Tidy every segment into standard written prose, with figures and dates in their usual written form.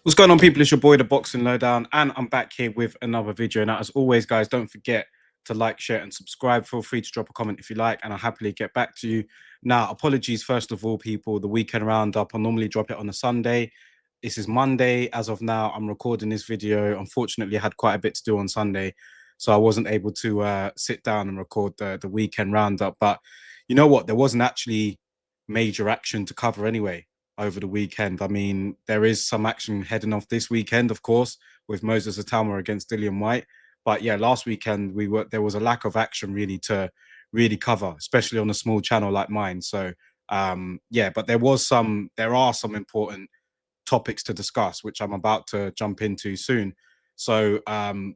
What's going on, people? It's your boy, the Boxing Lowdown, and I'm back here with another video. Now, as always, guys, don't forget to like, share, and subscribe. Feel free to drop a comment if you like, and I'll happily get back to you. Now, apologies, first of all, people, the weekend roundup. I normally drop it on a Sunday. This is Monday. As of now, I'm recording this video. Unfortunately, I had quite a bit to do on Sunday, so I wasn't able to sit down and record the weekend roundup. But you know what? There wasn't actually major action to cover anyway over the weekend. I mean, there is some action heading off this weekend, of course, with Moses Atama against Dillian White. But yeah, last weekend there was a lack of action really to really cover, especially on a small channel like mine. So yeah, but there are some important topics to discuss, which I'm about to jump into soon. So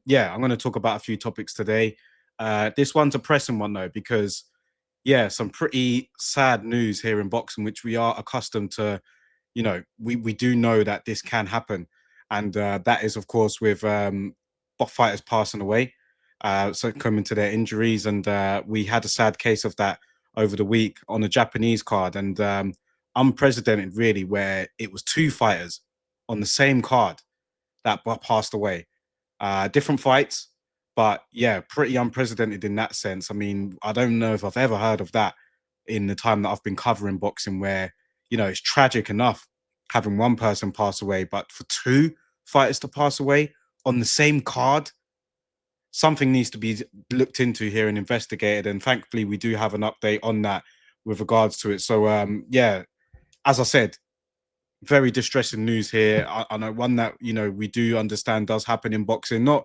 yeah, I'm going to talk about a few topics today. This one's a pressing one though, because yeah, some pretty sad news here in boxing, which we are accustomed to. You know, we do know that this can happen, and that is, of course, with fighters passing away, succumbing to their injuries, and we had a sad case of that over the week on a Japanese card, and unprecedented, really, where it was two fighters on the same card that passed away. Different fights, but yeah, pretty unprecedented in that sense. I mean, I don't know if I've ever heard of that in the time that I've been covering boxing, where it's tragic enough having one person pass away, but for two fighters to pass away on the same card, something needs to be looked into here and investigated. And thankfully, we do have an update on that with regards to it. So yeah, as I said, very distressing news here. I know one that we do understand does happen in boxing, not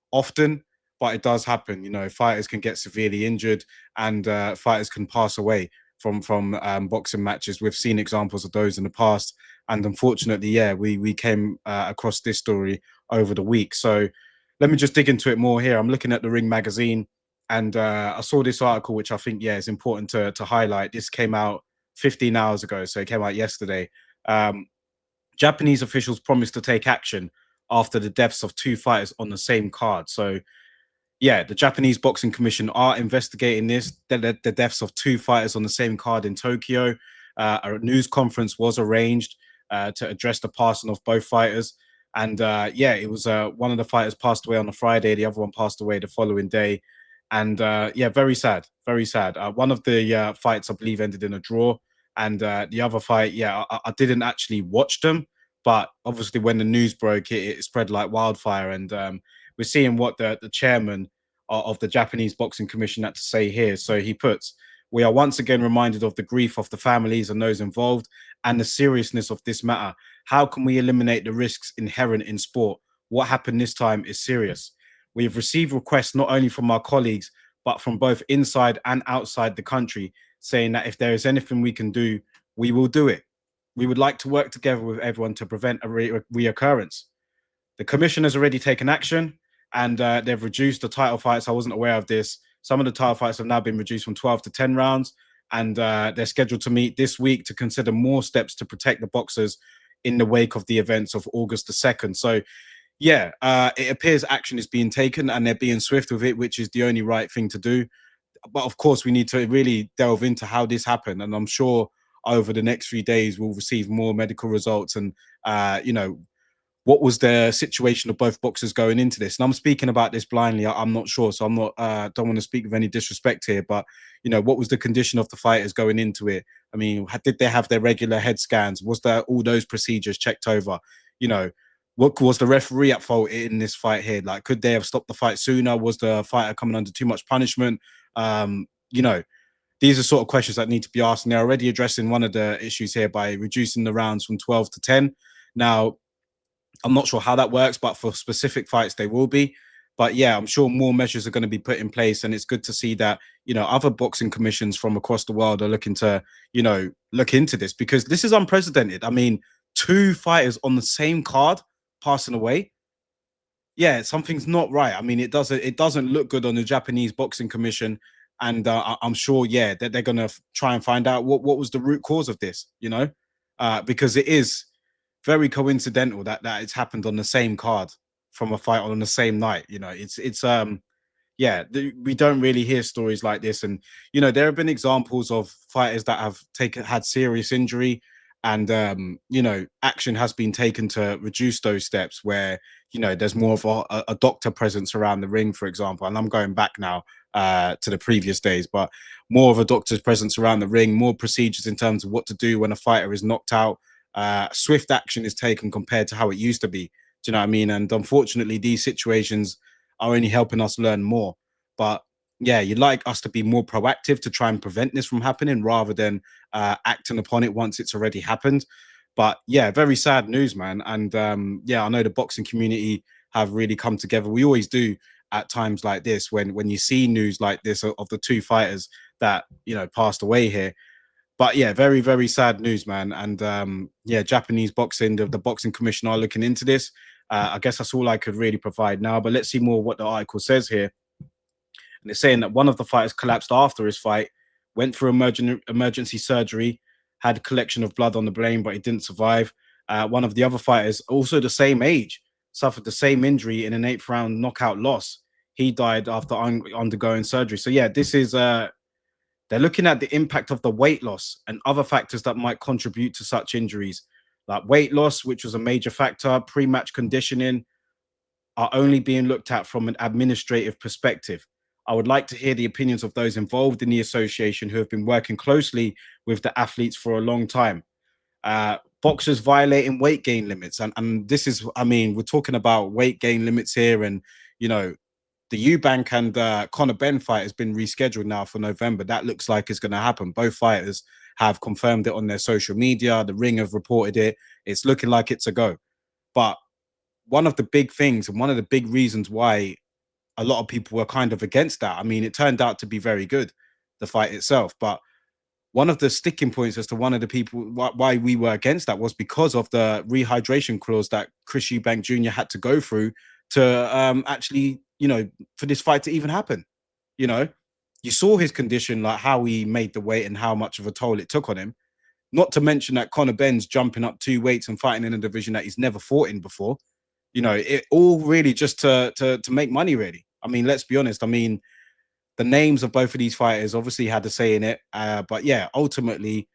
often, but it does happen. Fighters can get severely injured, and fighters can pass away from boxing matches. We've seen examples of those in the past, and unfortunately, yeah, we came across this story over the week. So let me just dig into it more here. I'm looking at the Ring magazine, and I saw this article, which I think is important to highlight. This came out 15 hours ago, so it came out yesterday. Um, Japanese officials promised to take action after the deaths of two fighters on the same card. So, yeah, the Japanese Boxing Commission are investigating the deaths of two fighters on the same card in Tokyo. A news conference was arranged to address the passing of both fighters. And yeah, it was one of the fighters passed away on a Friday, the other one passed away the following day. And yeah, very sad, very sad. One of the fights, I believe, ended in a draw. And the other fight, yeah, I didn't actually watch them. But obviously, when the news broke, it spread like wildfire. And we're seeing what the chairman of the Japanese Boxing Commission had to say here. So he puts, "We are once again reminded of the grief of the families and those involved and the seriousness of this matter. How can we eliminate the risks inherent in sport? What happened this time is serious. We have received requests not only from our colleagues, but from both inside and outside the country, saying that if there is anything we can do, we will do it. We would like to work together with everyone to prevent a reoccurrence. The commission has already taken action, and they've reduced the title fights. I wasn't aware of this. Some of the title fights have now been reduced from 12 to 10 rounds, and they're scheduled to meet this week to consider more steps to protect the boxers in the wake of the events of August the 2nd. So, yeah, it appears action is being taken and they're being swift with it, which is the only right thing to do. But of course, we need to really delve into how this happened. And I'm sure over the next few days, we'll receive more medical results and, what was the situation of both boxers going into this? And I'm speaking about this blindly. I'm not sure, so I'm not. Don't want to speak with any disrespect here, but what was the condition of the fighters going into it? I mean, did they have their regular head scans? Was there all those procedures checked over? You know, what was the referee at fault in this fight here? Like, could they have stopped the fight sooner? Was the fighter coming under too much punishment? You know, these are sort of questions that need to be asked. And they're already addressing one of the issues here by reducing the rounds from 12 to 10. Now, I'm not sure how that works, but for specific fights, they will be. But yeah, I'm sure more measures are going to be put in place. And it's good to see that, other boxing commissions from across the world are looking to, look into this because this is unprecedented. I mean, two fighters on the same card passing away. Yeah, something's not right. I mean, it doesn't look good on the Japanese Boxing Commission. And I'm sure, yeah, that they're going to try and find out what was the root cause of this, because it is very coincidental that it's happened on the same card from a fight on the same night. It's yeah, we don't really hear stories like this, and there have been examples of fighters that have had serious injury, and action has been taken to reduce those steps where there's more of a doctor presence around the ring, for example. And I'm going back now to the previous days, but more of a doctor's presence around the ring, more procedures in terms of what to do when a fighter is knocked out. Swift action is taken compared to how it used to be. Do you know what I mean? And unfortunately, these situations are only helping us learn more. But yeah, you'd like us to be more proactive to try and prevent this from happening rather than acting upon it once it's already happened. But yeah, very sad news, man. And yeah, I know the boxing community have really come together. We always do at times like this when you see news like this of the two fighters that passed away here. But yeah, very very sad news, man. And yeah, Japanese boxing, the boxing commission are looking into this. I guess that's all I could really provide now. But let's see more what the article says here. And they're saying that one of the fighters collapsed after his fight, went for emergency surgery, had collection of blood on the brain, but he didn't survive. One of the other fighters, also the same age, suffered the same injury in an eighth round knockout loss. He died after undergoing surgery. So yeah, this is they're looking at the impact of the weight loss and other factors that might contribute to such injuries, like weight loss, which was a major factor, pre-match conditioning, are only being looked at from an administrative perspective. I would like to hear the opinions of those involved in the association who have been working closely with the athletes for a long time. Boxers violating weight gain limits. And this is, I mean, we're talking about weight gain limits here. And, the Eubank and Conor Ben fight has been rescheduled now for November. That looks like it's going to happen. Both fighters have confirmed it on their social media. The Ring have reported it. It's looking like it's a go. But one of the big things and one of the big reasons why a lot of people were kind of against that. I mean, it turned out to be very good, the fight itself. But one of the sticking points as to one of the people why we were against that was because of the rehydration clause that Chris Eubank Jr. had to go through to actually, for this fight to even happen. You know, you saw his condition, like how he made the weight and how much of a toll it took on him. Not to mention that Conor Ben's jumping up two weights and fighting in a division that he's never fought in before. It all really just to make money, really. I mean, let's be honest. I mean, the names of both of these fighters obviously had a say in it. But yeah, ultimately,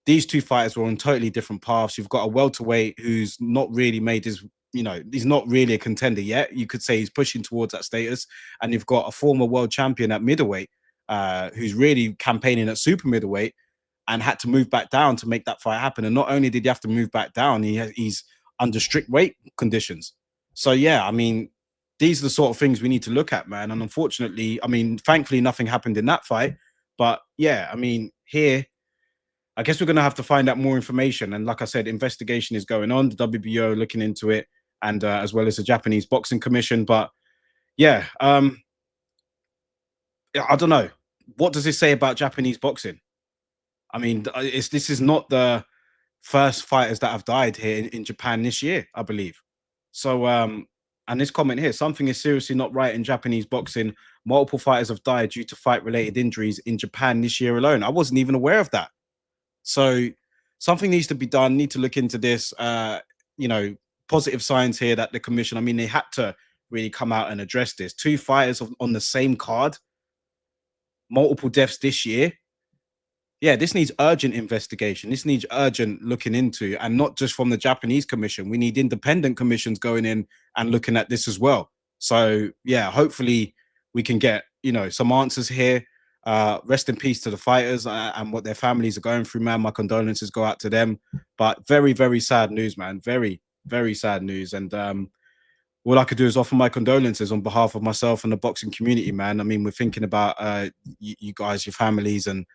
these two fighters were on totally different paths. You've got a welterweight who's not really made his, he's not really a contender yet. You could say he's pushing towards that status. And you've got a former world champion at middleweight who's really campaigning at super middleweight and had to move back down to make that fight happen. And not only did he have to move back down, he's under strict weight conditions. So yeah, I mean, these are the sort of things we need to look at, man. And unfortunately, I mean, thankfully nothing happened in that fight. But yeah, I mean, here, I guess we're gonna have to find out more information. And like I said, investigation is going on. The WBO looking into it, and as well as the Japanese Boxing Commission. But yeah, I don't know. What does this say about Japanese boxing? I mean, this is not the first fighters that have died here in Japan this year, I believe. So, and this comment here, something is seriously not right in Japanese boxing. Multiple fighters have died due to fight-related injuries in Japan this year alone. I wasn't even aware of that. So, something needs to be done. Need to look into this. You know, positive signs here that the commission. I mean, they had to really come out and address this. Two fighters on the same card, multiple deaths this year. Yeah, this needs urgent investigation. This needs urgent looking into, and not just from the Japanese commission. We need independent commissions going in and looking at this as well. So yeah, hopefully we can get some answers here. Rest in peace to the fighters and what their families are going through, man. My condolences go out to them. But very very sad news, man. Very very sad news. And all I could do is offer my condolences on behalf of myself and the boxing community, man. I mean, we're thinking about you guys, your families, and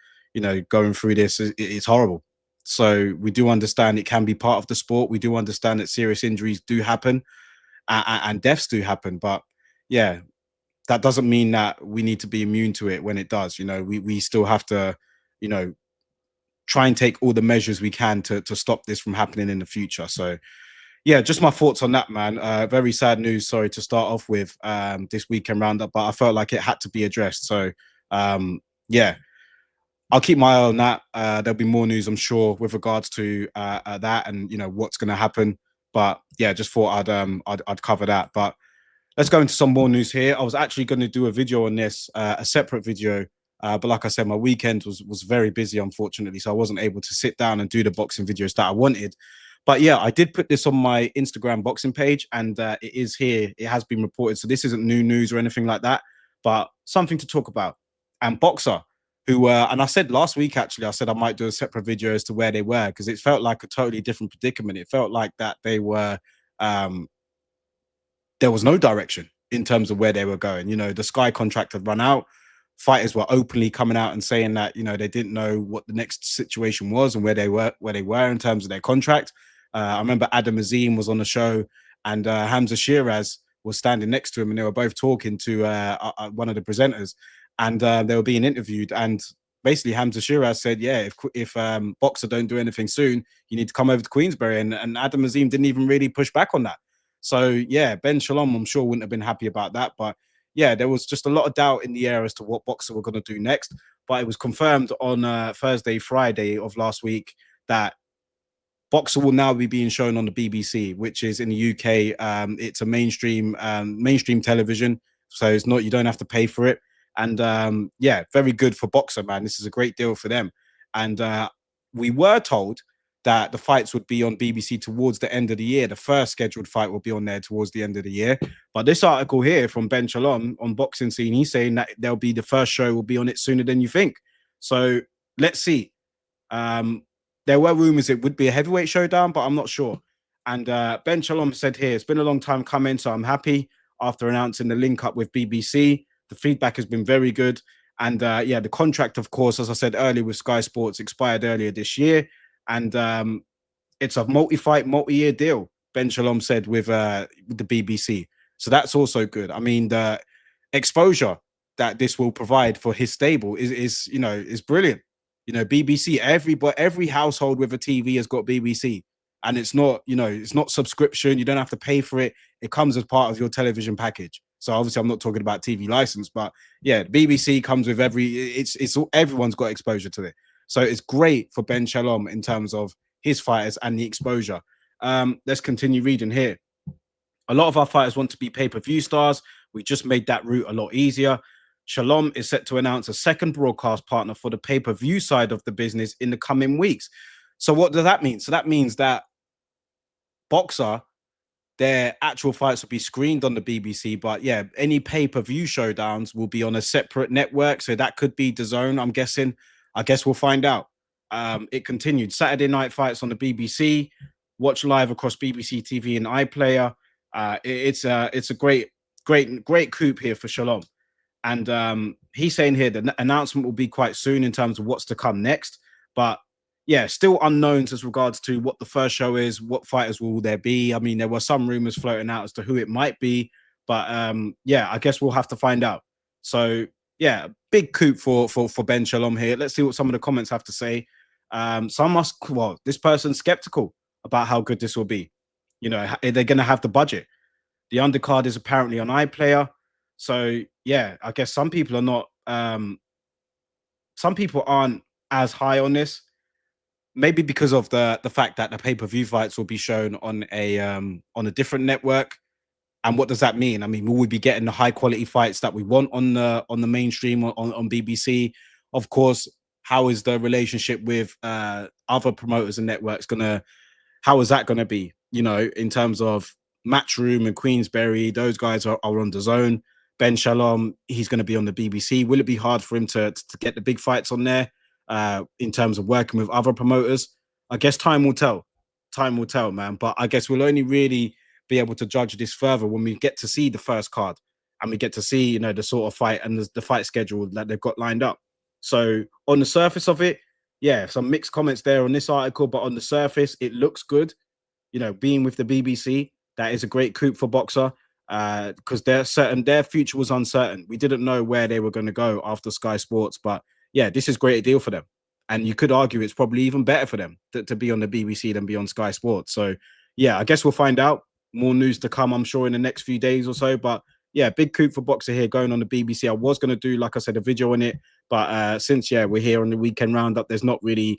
going through this. It's horrible. So we do understand it can be part of the sport. We do understand that serious injuries do happen and deaths do happen. But yeah, that doesn't mean that we need to be immune to it when it does. We still have to, you know, try and take all the measures we can to stop this from happening in the future. So yeah, just my thoughts on that, man. Very sad news. Sorry to start off with this weekend roundup, but I felt like it had to be addressed. So yeah, I'll keep my eye on that. There'll be more news, I'm sure, with regards to that and what's going to happen. But yeah, just thought I'd cover that. But let's go into some more news here. I was actually going to do a video on this, a separate video But like I said, my weekend was very busy, unfortunately, so I wasn't able to sit down and do the boxing videos that I wanted. But yeah, I did put this on my Instagram boxing page, and it is here. It has been reported, so this isn't new news or anything like that, but something to talk about. And Boxer, who and I said last week actually, I said I might do a separate video as to where they were because it felt like a totally different predicament. It felt like that they were um, there was no direction in terms of where they were going. You know, the Sky contract had run out. Fighters were openly coming out and saying that they didn't know what the next situation was and where they were in terms of their contract. I remember Adam Azim was on the show, and Hamza Shiraz was standing next to him, and they were both talking to one of the presenters, and they were being interviewed. And basically, Hamza Shiraz said, "Yeah, if Boxer don't do anything soon, you need to come over to Queensberry." And Adam Azim didn't even really push back on that. So yeah, Ben Shalom, I'm sure wouldn't have been happy about that. But yeah, there was just a lot of doubt in the air as to what Boxer were going to do next. But it was confirmed on Thursday, Friday of last week that Boxer will now be being shown on the BBC, which is in the UK. It's a mainstream television, so it's not you don't have to pay for it. And yeah, very good for Boxer, man. This is a great deal for them. And we were told that the fights would be on BBC towards the end of the year. The first scheduled fight will be on there towards the end of the year. But this article here from Ben Shalom on Boxing Scene, he's saying that there'll be the first show will be on it sooner than you think. So let's see. Um, there were rumors it would be a heavyweight showdown, but I'm not sure. And Ben Shalom said here, it's been a long time coming, so I'm happy after announcing the link up with BBC. The feedback has been very good. And yeah, the contract, of course, as I said earlier with Sky Sports, expired earlier this year. And it's a multi-fight, multi-year deal, Ben Shalom said with the BBC. So that's also good. I mean, the exposure that this will provide for his stable is brilliant. BBC, every household with a TV has got BBC. And it's not subscription. You don't have to pay for it. It comes as part of your television package. So obviously, I'm not talking about TV license, but yeah, BBC comes with everyone's got exposure to it. So it's great for Ben Shalom in terms of his fighters and the exposure. Let's continue reading here. A lot of our fighters want to be pay-per-view stars. We just made that route a lot easier. Shalom is set to announce a second broadcast partner for the pay-per-view side of the business in the coming weeks. So what does that mean? So that means that Boxer, their actual fights will be screened on the BBC, but yeah, any pay-per-view showdowns will be on a separate network. So that could be DAZN, I'm guessing. I guess we'll find out. It continued. Saturday night fights on the BBC. Watch live across BBC TV and iPlayer. It's a great coup here for Shalom. And he's saying here the announcement will be quite soon in terms of what's to come next. But yeah, still unknowns as regards to what the first show is, what fighters will there be. I mean, there were some rumors floating out as to who it might be, but yeah, I guess we'll have to find out. So yeah, big coup for Ben Shalom here. Let's see what some of the comments have to say. This person's skeptical about how good this will be. Are they going to have the budget? The undercard is apparently on iPlayer. So yeah, I guess some people are not. Some people aren't as high on this. Maybe because of the fact that the pay-per-view fights will be shown on a different network. And what does that mean? I mean, will we be getting the high quality fights that we want on the mainstream on BBC? Of course, how is the relationship with other promoters and networks how is that gonna be? In terms of Matchroom and Queensberry, those guys are on the zone. Ben Shalom, he's going to be on the BBC. Will it be hard for him to get the big fights on there in terms of working with other promoters? I guess time will tell. Time will tell, man. But I guess we'll only really be able to judge this further when we get to see the first card and we get to see, the sort of fight and the fight schedule that they've got lined up. So on the surface of it, yeah, some mixed comments there on this article, but on the surface, it looks good. Being with the BBC, that is a great coup for Boxer because their future was uncertain. We didn't know where they were going to go after Sky Sports, but yeah, this is a great deal for them. And you could argue it's probably even better for them to be on the BBC than be on Sky Sports. So yeah, I guess we'll find out. More news to come, I'm sure, in the next few days or so. But yeah, big coup for Boxer here going on the BBC. I was going to do, like I said, a video on it, but since we're here on the weekend roundup, there's not really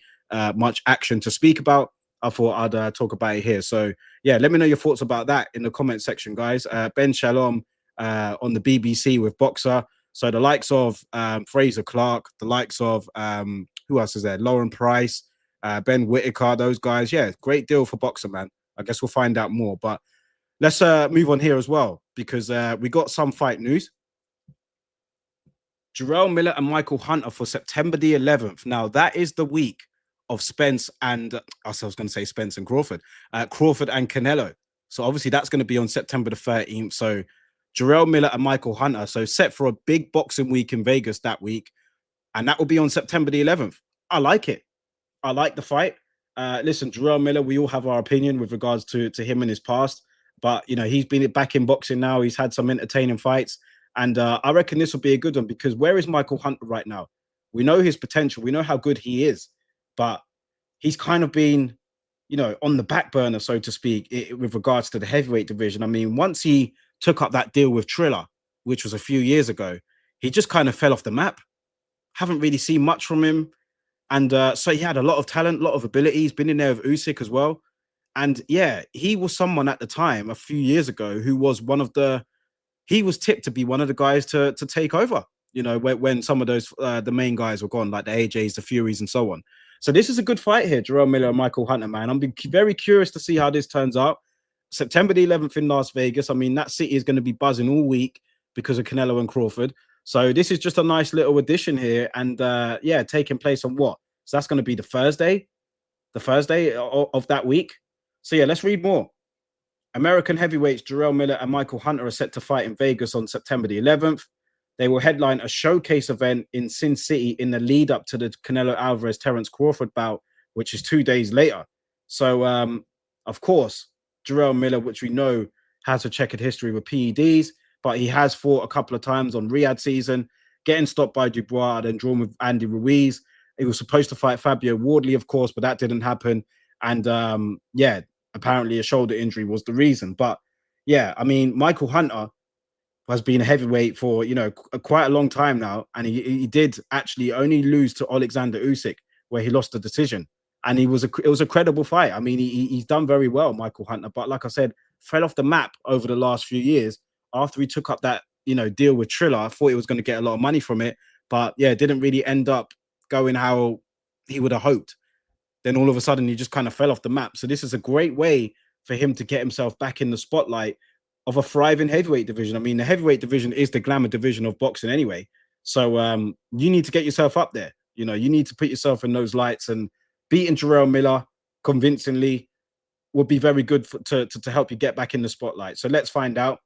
much action to speak about. I thought I'd talk about it here. So yeah, let me know your thoughts about that in the comment section, guys. Ben Shalom on the BBC with Boxer. So the likes of Fraser Clark, the likes of who else is there? Lauren Price, Ben Whitaker, those guys. Yeah, great deal for Boxer, man. I guess we'll find out more. But let's move on here as well because we got some fight news. Jarrell Miller and Michael Hunter for September the 11th. Now, that is the week of Spence and I was going to say Spence and Crawford, Crawford and Canelo. So obviously that's going to be on September the 13th. So Jarrell Miller and Michael Hunter. So set for a big boxing week in Vegas that week. And that will be on September the 11th. I like it. I like the fight. Listen, Jarrell Miller, we all have our opinion with regards to him in his past. But, you know, he's been back in boxing now. He's had some entertaining fights. And I reckon this will be a good one because where is Michael Hunter right now? We know his potential. We know how good he is. But he's kind of been, you know, on the back burner, so to speak, with regards to the heavyweight division. I mean, once he took up that deal with Triller, which was a few years ago, he just kind of fell off the map. Haven't really seen much from him. And so he had a lot of talent, a lot of ability. He's been in there with Usyk as well. And yeah, he was someone at the time, a few years ago, who was one of the he was tipped to be one of the guys to take over, you know, when some of those the main guys were gone, like the AJs, the Furies, and so on. So this is a good fight here, Jerome Miller and Michael Hunter, man. I'm very curious to see how this turns out. September the 11th in Las Vegas. I mean, that city is going to be buzzing all week because of Canelo and Crawford. So this is just a nice little addition here. And yeah, taking place on what? So that's going to be the Thursday of that week. So yeah, let's read more. American heavyweights Jarrell Miller and Michael Hunter are set to fight in Vegas on September the 11th. They will headline a showcase event in Sin City in the lead up to the Canelo Alvarez Terence Crawford bout, which is 2 days later. So, of course, Jarrell Miller, which we know has a checkered history with PEDs, but he has fought a couple of times on Riyadh season, getting stopped by Dubois, then drawn with Andy Ruiz. He was supposed to fight Fabio Wardley, of course, but that didn't happen. And yeah, apparently a shoulder injury was the reason. But yeah, I mean, Michael Hunter has been a heavyweight for, you know, quite a long time now. And he did actually only lose to Alexander Usyk, where he lost the decision. And it was a credible fight. I mean, he's done very well, Michael Hunter. But like I said, fell off the map over the last few years after he took up that, you know, deal with Triller. I thought he was going to get a lot of money from it. But yeah, it didn't really end up going how he would have hoped. Then all of a sudden he just kind of fell off the map. So this is a great way for him to get himself back in the spotlight of a thriving heavyweight division. I mean, the heavyweight division is the glamour division of boxing anyway. So you need to get yourself up there. You know, you need to put yourself in those lights, and beating Jarrell Miller convincingly would be very good to help you get back in the spotlight. So let's find out.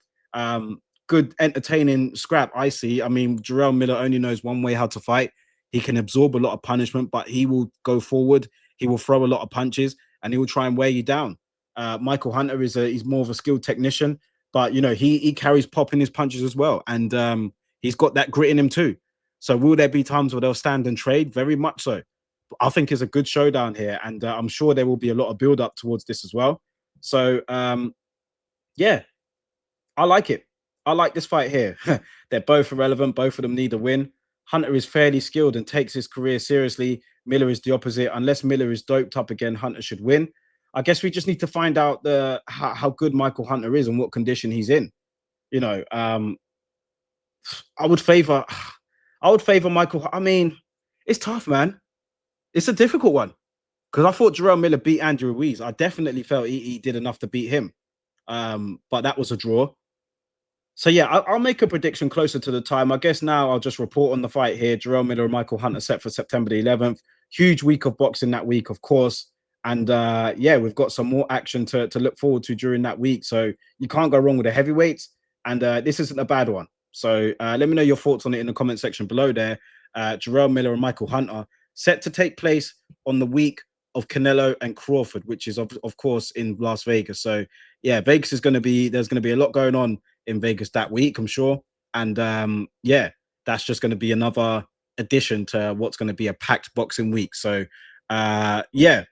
Good, entertaining scrap, I see. I mean, Jarrell Miller only knows one way how to fight. He can absorb a lot of punishment, but he will go forward. He will throw a lot of punches, and he will try and wear you down. Michael Hunter he's more of a skilled technician, but you know he carries pop in his punches as well, and he's got that grit in him too. So will there be times where they'll stand and trade? Very much so. I think it's a good showdown here, and I'm sure there will be a lot of build up towards this as well. So yeah, I like it. I like this fight here. They're both irrelevant. Both of them need a win. Hunter is fairly skilled and takes his career seriously. Miller is the opposite. Unless Miller is doped up again, Hunter should win. I guess we just need to find out how good Michael Hunter is and what condition he's in. You know, I would favor Michael. I mean, it's tough, man. It's a difficult one because I thought Jerome Miller beat Andrew Ruiz. I definitely felt he did enough to beat him. But that was a draw. So yeah, I'll make a prediction closer to the time. I guess now I'll just report on the fight here. Jerome Miller and Michael Hunter set for September the 11th. Huge week of boxing that week, of course. And yeah, we've got some more action to look forward to during that week. So you can't go wrong with the heavyweights. And this isn't a bad one. So let me know your thoughts on it in the comment section below there. Jerome Miller and Michael Hunter set to take place on the week of Canelo and Crawford, which is of course in Las Vegas. So yeah, Vegas is there's going to be a lot going on in Vegas that week, I'm sure. And yeah, that's just going to be another addition to what's going to be a packed boxing week. So yeah,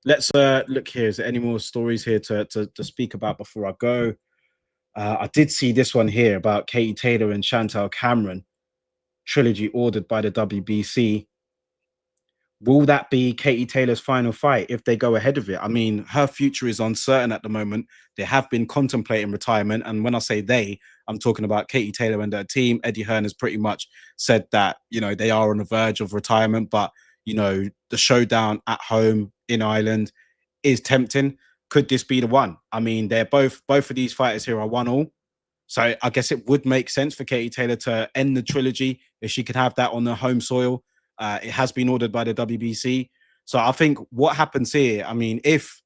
let's look here. Is there any more stories here to speak about before I go? I did see this one here about Katie Taylor and Chantal Cameron trilogy ordered by the WBC. Will that be Katie Taylor's final fight if they go ahead of it? I mean, her future is uncertain at the moment. They have been contemplating retirement. And when I say they, I'm talking about Katie Taylor and her team. Eddie Hearn has pretty much said that, they are on the verge of retirement, but, the showdown at home in Ireland is tempting. Could this be the one? I mean, they're both of these fighters here are 1-1. So I guess it would make sense for Katie Taylor to end the trilogy if she could have that on the home soil. It has been ordered by the WBC. So I think what happens here, I mean, if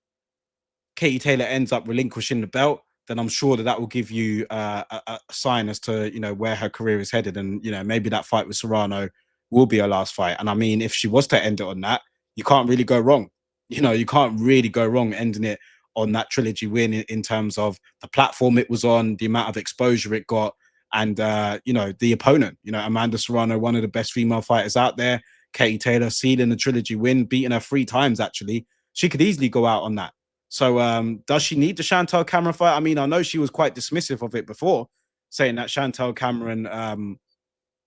Katie Taylor ends up relinquishing the belt, then I'm sure that that will give you a sign as to where her career is headed, and maybe that fight with Serrano will be her last fight. And I mean, if she was to end it on that, you can't really go wrong. You can't really go wrong ending it on that trilogy win in terms of the platform it was on, the amount of exposure it got, and the opponent. Amanda Serrano, one of the best female fighters out there. Katie Taylor sealing the trilogy win, beating her 3 times actually. She could easily go out on that. So does she need the Chantel Cameron fight? I mean, I know she was quite dismissive of it before, saying that Chantel Cameron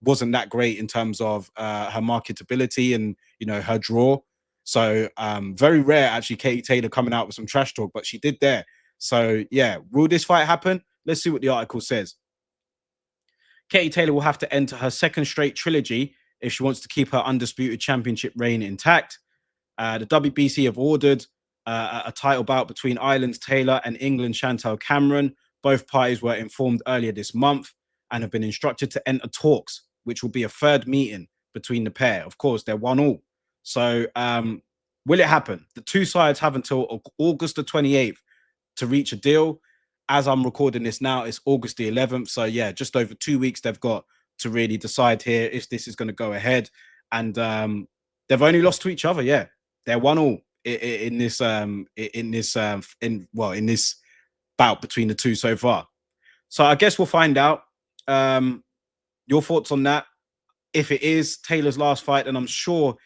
wasn't that great in terms of her marketability and her draw. So very rare actually Katie Taylor coming out with some trash talk, but she did there. So yeah, will this fight happen? Let's see what the article says. Katie Taylor will have to enter her second straight trilogy if she wants to keep her undisputed championship reign intact. The WBC have ordered a title bout between Ireland's Taylor and England's Chantel Cameron. Both parties were informed earlier this month and have been instructed to enter talks, which will be a third meeting between the pair. Of course, they're 1-1. So will it happen? The two sides have until August the 28th to reach a deal. As I'm recording this now, it's August the 11th. So yeah, just over 2 weeks they've got to really decide here if this is going to go ahead. And they've only lost to each other. Yeah, they're 1-1 in this bout between the two so far. So I guess we'll find out. Your thoughts on that? If it is Taylor's last fight, then I'm sure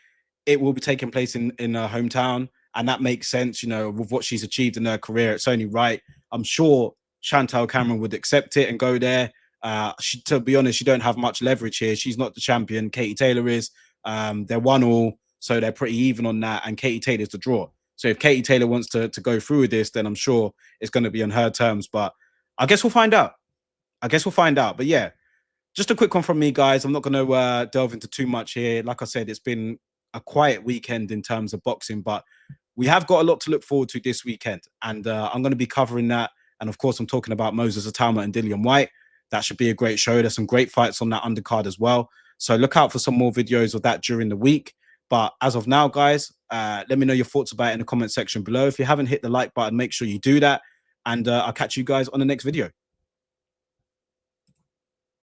it will be taking place in her hometown, and that makes sense. With what she's achieved in her career, it's only right. I'm sure Chantel Cameron would accept it and go there. To be honest, she don't have much leverage here. She's not the champion. Katie Taylor is. They're 1-1, so they're pretty even on that. And Katie Taylor's the draw. So if Katie Taylor wants to go through with this, then I'm sure it's going to be on her terms. But I guess we'll find out. But yeah, just a quick one from me, guys. I'm not going to delve into too much here. Like I said, it's been a quiet weekend in terms of boxing, but we have got a lot to look forward to this weekend. And I'm going to be covering that. And of course, I'm talking about Moses Atama and Dillian White. That should be a great show. There's some great fights on that undercard as well. So look out for some more videos of that during the week. But as of now, guys, let me know your thoughts about it in the comment section below. If you haven't hit the like button, make sure you do that. And I'll catch you guys on the next video.